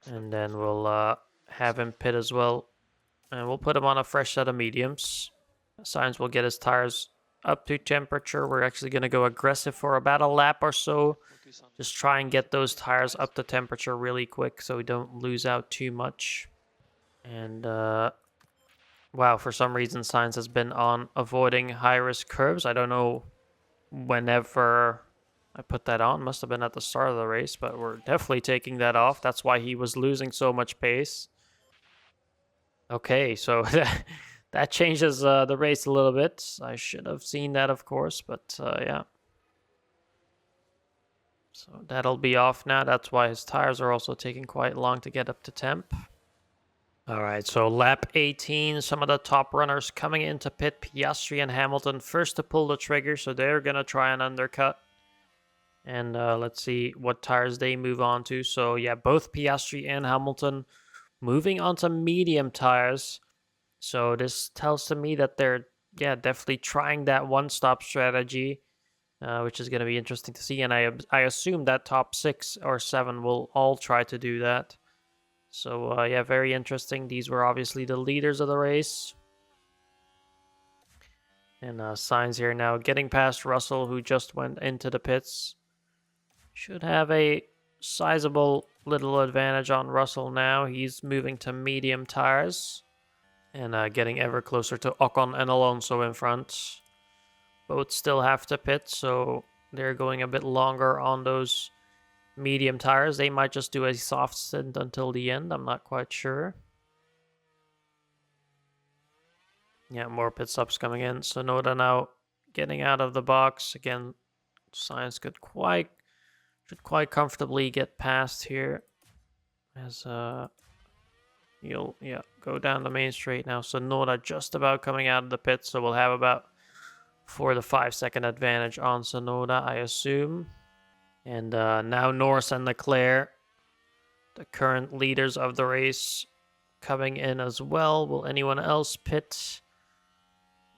A: And then we'll have him pit as well. And we'll put him on a fresh set of mediums. Sainz will get his tires up to temperature. We're actually going to go aggressive for about a lap or so. Just try and get those tires up to temperature really quick so we don't lose out too much. And wow, for some reason Sainz has been on avoiding high-risk curves. I don't know whenever I put that on. Must have been at the start of the race, but we're definitely taking that off. That's why he was losing so much pace. Okay, so that changes the race a little bit. I should have seen that, of course, but yeah. So that'll be off now. That's why his tires are also taking quite long to get up to temp. All right, so lap 18, some of the top runners coming into pit, Piastri and Hamilton, first to pull the trigger, so they're going to try and undercut. And let's see what tires they move on to. So yeah, both Piastri and Hamilton moving on to medium tires. So this tells to me that they're, yeah, definitely trying that one-stop strategy, which is going to be interesting to see. And I assume that top 6 or 7 will all try to do that. So, yeah, very interesting. These were obviously the leaders of the race. And Sainz here now getting past Russell, who just went into the pits. Should have a sizable little advantage on Russell now. He's moving to medium tires. And getting ever closer to Ocon and Alonso in front. Both still have to pit, so they're going a bit longer on those medium tires. They might just do a soft stint until the end. I'm not quite sure. Yeah, more pit stops coming in. Sonoda now getting out of the box. Again, Sainz should quite comfortably get past here. As he'll go down the main straight now. Sonoda just about coming out of the pit, so we'll have about 4 to 5 second advantage on Sonoda, I assume. And now Norris and Leclerc, the current leaders of the race, coming in as well. Will anyone else pit?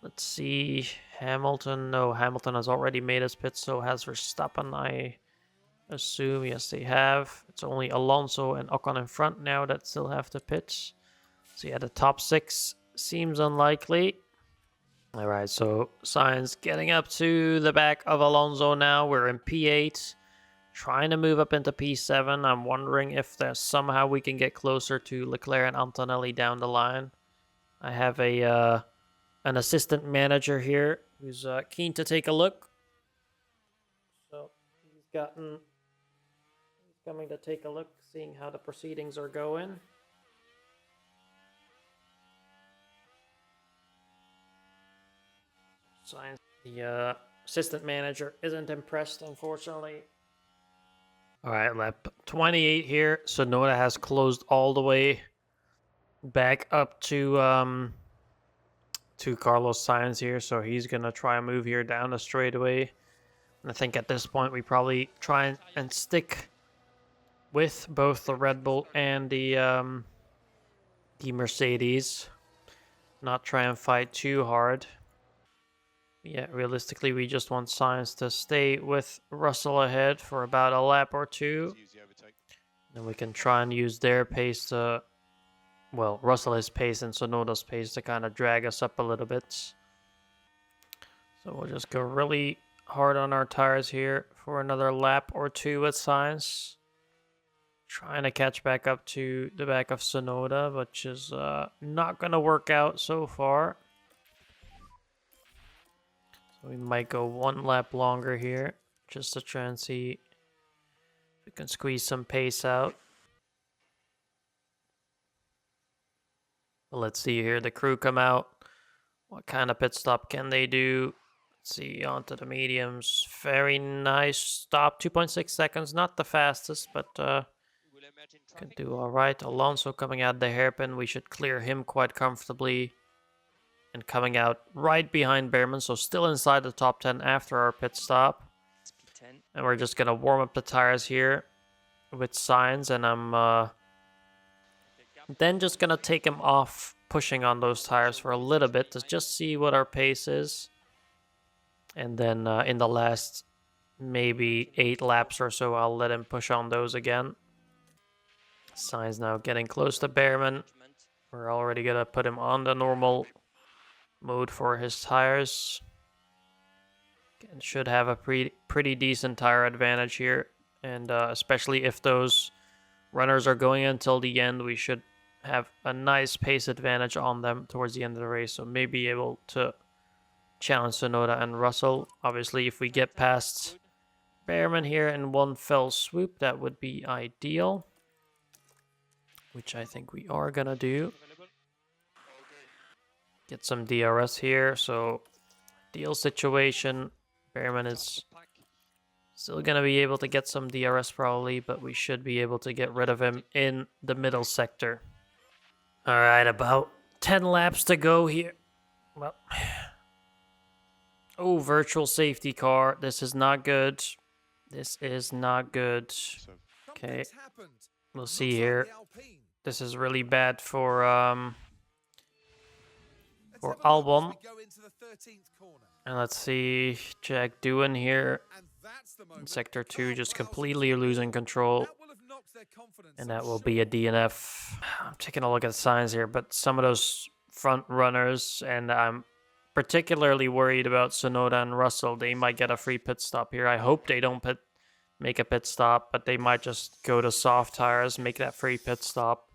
A: Let's see. Hamilton. No, Hamilton has already made his pit, so has Verstappen, I assume. Yes, they have. It's only Alonso and Ocon in front now that still have to pit. So yeah, the top 6 seems unlikely. All right, so Sainz getting up to the back of Alonso now. We're in P8. Trying to move up into P7. I'm wondering if there's somehow we can get closer to Leclerc and Antonelli down the line. I have an assistant manager here who's keen to take a look. So he's coming to take a look, seeing how the proceedings are going. Sainz, the assistant manager, isn't impressed, unfortunately. All right, lap 28 here. Sonoda has closed all the way back up to Carlos Sainz here, so he's gonna try and move here down the straightaway. And I think at this point we probably try and stick with both the Red Bull and the Mercedes, not try and fight too hard. Yeah, realistically, we just want Sainz to stay with Russell ahead for about a lap or two. Then we can try and use their pace to, well, Russell's pace and Sonoda's pace to kind of drag us up a little bit. So we'll just go really hard on our tires here for another lap or two with Sainz. Trying to catch back up to the back of Sonoda, which is not going to work out so far. So we might go one lap longer here, just to try and see if we can squeeze some pace out. But let's see here, the crew come out. What kind of pit stop can they do? Let's see, onto the mediums. Very nice stop, 2.6 seconds, not the fastest, but can do all right. Alonso coming out the hairpin, we should clear him quite comfortably. And coming out right behind Behrman, so still inside the top 10 after our pit stop. And we're just going to warm up the tires here with Sainz, and I'm then just going to take him off pushing on those tires for a little bit to just see what our pace is. And then in the last maybe 8 laps or so, I'll let him push on those again. Sainz now getting close to Behrman. We're already going to put him on the normal mode for his tires. And should have a pretty decent tire advantage here, and especially if those runners are going until the end, we should have a nice pace advantage on them towards the end of the race, so maybe able to challenge Sonoda and Russell. Obviously, if we get past Behrman here in one fell swoop, that would be ideal, which I think we are gonna do. get some DRS here. So, deal situation. Bearman is still going to be able to get some DRS probably, but we should be able to get rid of him in the middle sector. All right, about 10 laps to go here. Well, oh, virtual safety car. This is not good. This is not good. Okay, we'll see here. This is really bad for Albon. And let's see, Jack Doohan here in Sector 2, just completely losing control. And that will be a DNF. I'm taking a look at the signs here, but some of those front runners, and I'm particularly worried about Tsunoda and Russell. They might get a free pit stop here. I hope they don't make a pit stop, but they might just go to soft tires, make that free pit stop.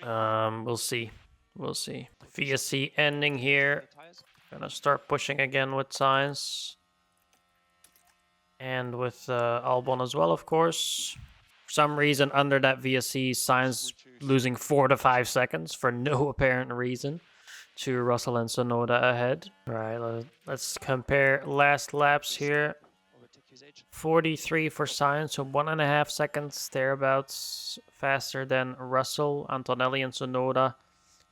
A: We'll see. We'll see. VSC ending here. Gonna start pushing again with Sainz. And with Albon as well, of course. For some reason, under that VSC, Sainz losing 4 to 5 seconds for no apparent reason to Russell and Tsunoda ahead. All right, let's compare last laps here. 43 for Sainz, so 1.5 seconds thereabouts faster than Russell, Antonelli, and Tsunoda.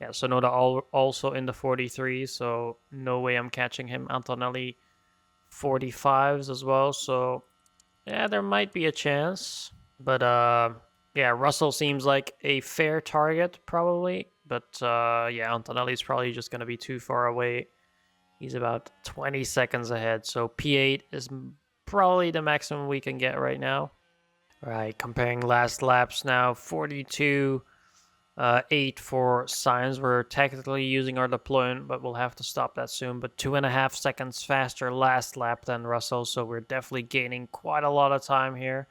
A: Yeah, Tsunoda also in the 43, so no way I'm catching him. Antonelli 45s as well, so yeah, there might be a chance. But yeah, Russell seems like a fair target probably, but yeah, Antonelli's probably just going to be too far away. He's about 20 seconds ahead, so P8 is probably the maximum we can get right now. All right, comparing last laps now, 42 8 for Sainz. We're technically using our deployment, but we'll have to stop that soon. But 2.5 seconds faster last lap than Russell, so we're definitely gaining quite a lot of time here.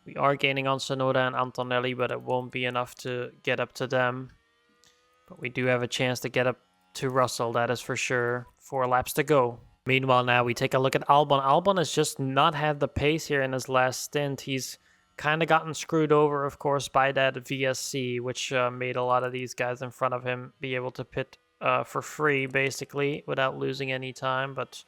A: We are gaining on Tsunoda and Antonelli, but it won't be enough to get up to them. But we do have a chance to get up to Russell, that is for sure. 4 laps to go. Meanwhile, now we take a look at Albon. Albon has just not had the pace here in his last stint. He's kind of gotten screwed over, of course, by that VSC, which made a lot of these guys in front of him be able to pit for free, basically, without losing any time. But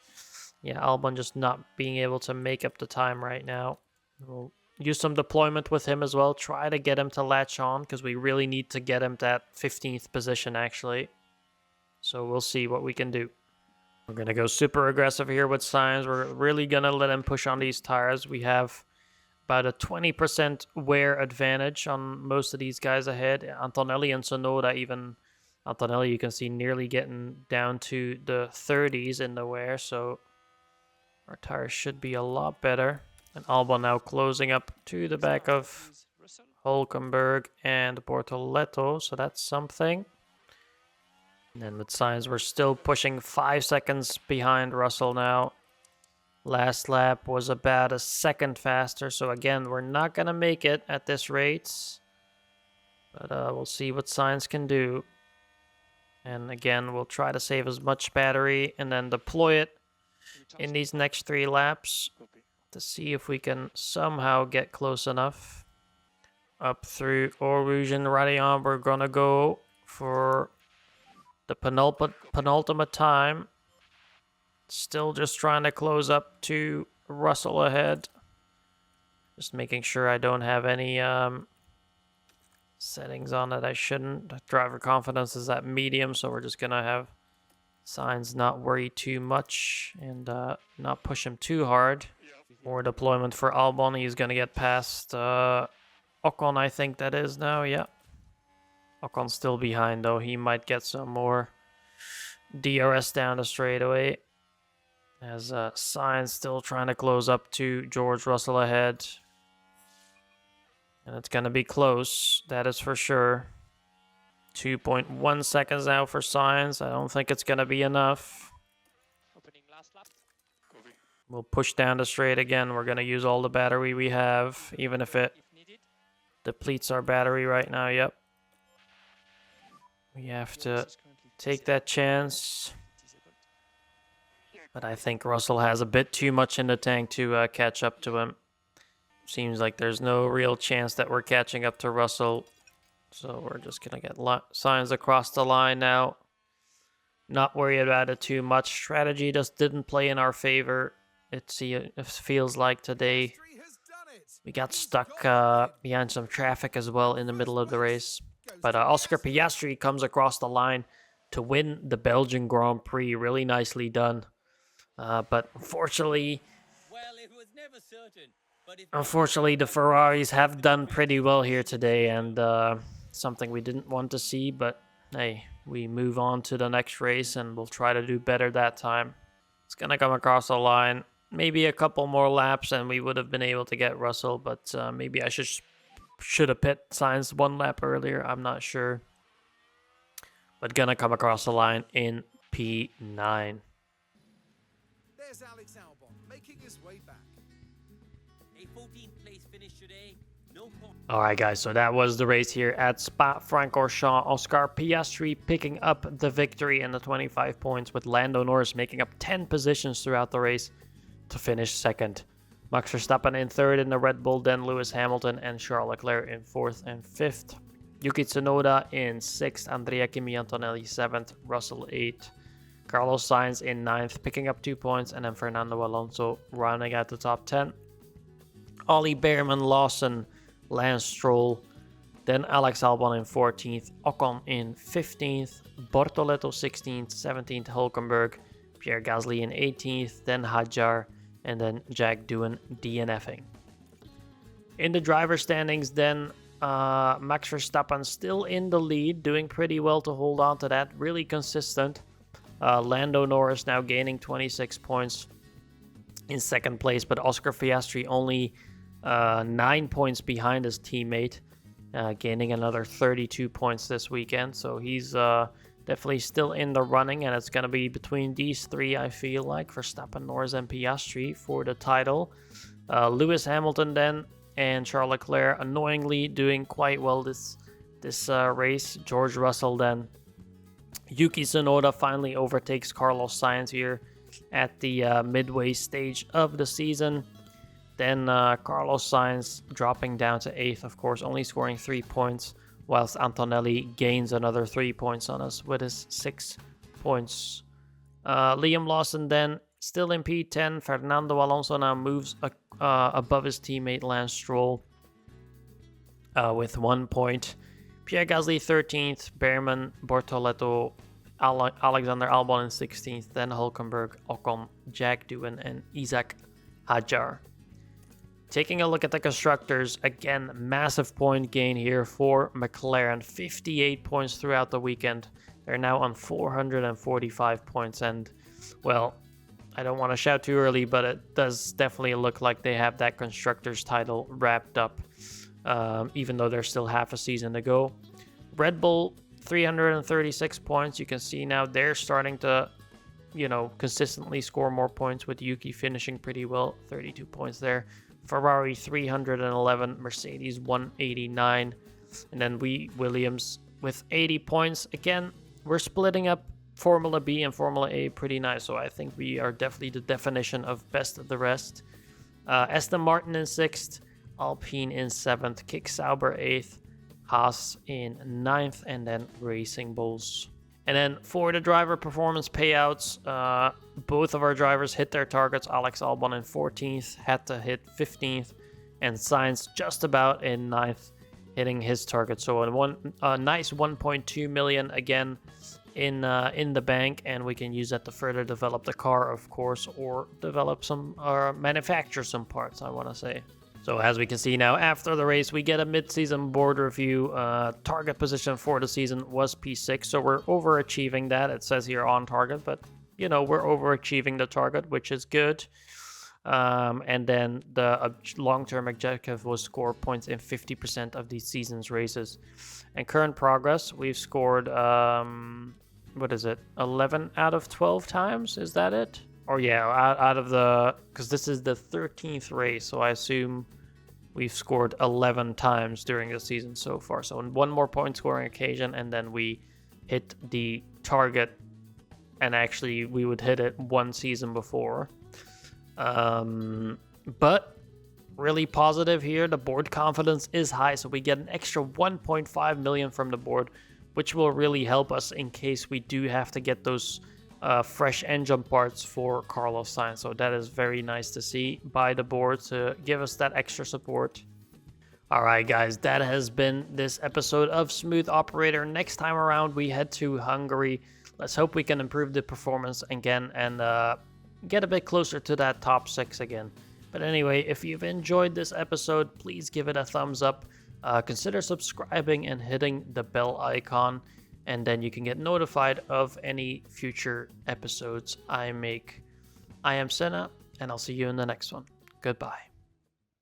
A: yeah, Albon just not being able to make up the time right now. We'll use some deployment with him as well. Try to get him to latch on, because we really need to get him to that 15th position, actually. So we'll see what we can do. We're going to go super aggressive here with Sainz. We're really going to let him push on these tires. We have about a 20% wear advantage on most of these guys ahead. Antonelli and Tsunoda, even Antonelli, you can see nearly getting down to the 30s in the wear, so our tires should be a lot better. And Albon now closing up to the back of Hülkenberg and Bortoleto, so that's something. And then with Sainz, we're still pushing 5 seconds behind Russell now. Last lap was about a second faster, so again, we're not going to make it at this rate. But we'll see what Sainz can do. And again, we'll try to save as much battery and then deploy it in these next 3 laps to see if we can somehow get close enough. Up through Eau Rouge and Raidillon, we're going to go for the penultimate time. Still just trying to close up to Russell ahead. Just making sure I don't have any settings on that I shouldn't. Driver confidence is at medium, so we're just going to have Sainz not worry too much and not push him too hard. More deployment for Albon. He's going to get past Ocon, I think that is now, yeah. Ocon's still behind, though. He might get some more DRS down the straightaway. As Sainz still trying to close up to George Russell ahead. And it's going to be close, that is for sure. 2.1 seconds now for Sainz. I don't think it's going to be enough.
D: Opening last lap.
A: We'll push down the straight again. We're going to use all the battery we have, even if it depletes our battery right now, yep. We have to take that chance. But I think Russell has a bit too much in the tank to catch up to him. Seems like there's no real chance that we're catching up to Russell. So we're just going to get signs across the line now. Not worried about it too much. Strategy just didn't play in our favor. It feels like today we got stuck behind some traffic as well in the middle of the race. But Oscar Piastri comes across the line to win the Belgian Grand Prix. Really nicely done. But unfortunately,
C: Well, it was never certain, but if
A: unfortunately, the Ferraris have done pretty well here today, and something we didn't want to see, but hey, we move on to the next race, and we'll try to do better that time. It's going to come across the line. Maybe a couple more laps, and we would have been able to get Russell, but maybe I should have pit Sainz 1 lap earlier. I'm not sure. But going to come across the line in P9.
B: There's Alex Albon making his way back.
C: a 14th place finish today, no point.
A: All right, guys, so that was the race here at Spa-Francorchamps. Oscar Piastri picking up the victory and the 25 points, with Lando Norris making up 10 positions throughout the race to finish second. Max Verstappen in third in the Red Bull, then Lewis Hamilton and Charles Leclerc in fourth and fifth. Yuki Tsunoda in sixth, Andrea Kimi Antonelli seventh, Russell eighth, Carlos Sainz in ninth, picking up 2 points, and then Fernando Alonso rounding out the top 10. Ollie Behrman, Lawson, Lance Stroll, then Alex Albon in 14th, Ocon in 15th, Bortoleto 16th, 17th Hulkenberg, Pierre Gasly in 18th, then Hadjar, and then Jack Doohan DNFing. In the driver standings then, Max Verstappen still in the lead, doing pretty well to hold on to that, really consistent. Lando Norris now gaining 26 points in second place, but Oscar Piastri only 9 points behind his teammate, gaining another 32 points this weekend. So he's definitely still in the running, and it's going to be between these three, I feel like, Verstappen, Norris, and Piastri for the title. Lewis Hamilton then and Charles Leclerc annoyingly doing quite well this race. George Russell then. Yuki Tsunoda finally overtakes Carlos Sainz here at the midway stage of the season. Then Carlos Sainz dropping down to 8th, of course, only scoring 3 points, whilst Antonelli gains another 3 points on us with his 6 points. Liam Lawson then still in P10. Fernando Alonso now moves above his teammate Lance Stroll with 1 point. Pierre Gasly 13th, Behrman, Bortoleto, Alexander Albon in 16th, then Hulkenberg, Ocon, Jack Doohan, and Isaac Hadjar. Taking a look at the constructors, again, massive point gain here for McLaren. 58 points throughout the weekend. They're now on 445 points, and, well, I don't want to shout too early, but it does definitely look like they have that constructors title wrapped up, even though there's still half a season to go. Red Bull, 336 points. You can see now they're starting to, consistently score more points, with Yuki finishing pretty well, 32 points there. Ferrari 311, Mercedes 189, and then Williams with 80 points. Again, we're splitting up Formula B and Formula A pretty nice, so I think we are definitely the definition of best of the rest. Aston Martin in 6th, Alpine in 7th, Kick Sauber 8th, Haas in 9th, and then Racing Bulls. And then for the driver performance payouts, both of our drivers hit their targets. Alex Albon in 14th, had to hit 15th, and Sainz just about in 9th, hitting his target. So a nice 1.2 million again in the bank, and we can use that to further develop the car, of course, or develop some or manufacture some parts, I want to say. So as we can see now, after the race, we get a mid-season board review. Target position for the season was P6, so we're overachieving that. It says here on target, but, we're overachieving the target, which is good. And then the long-term objective was score points in 50% of the season's races. And current progress, we've scored, 11 out of 12 times? Is that it? Or yeah, out of the, because this is the 13th race, so I assume we've scored 11 times during the season so far. So one more point scoring occasion, and then we hit the target, and actually we would hit it one season before. But really positive here. The board confidence is high, so we get an extra 1.5 million from the board, which will really help us in case we do have to get those fresh engine parts for Carlos Sainz. So that is very nice to see by the board to give us that extra support. Alright guys, that has been this episode of Smooth Operator. Next time around we head to Hungary. Let's hope we can improve the performance again and get a bit closer to that top 6 again. But anyway, if you've enjoyed this episode, please give it a thumbs up. Consider subscribing and hitting the bell icon, and then you can get notified of any future episodes I make. I am Senne, and I'll see you in the next one. Goodbye.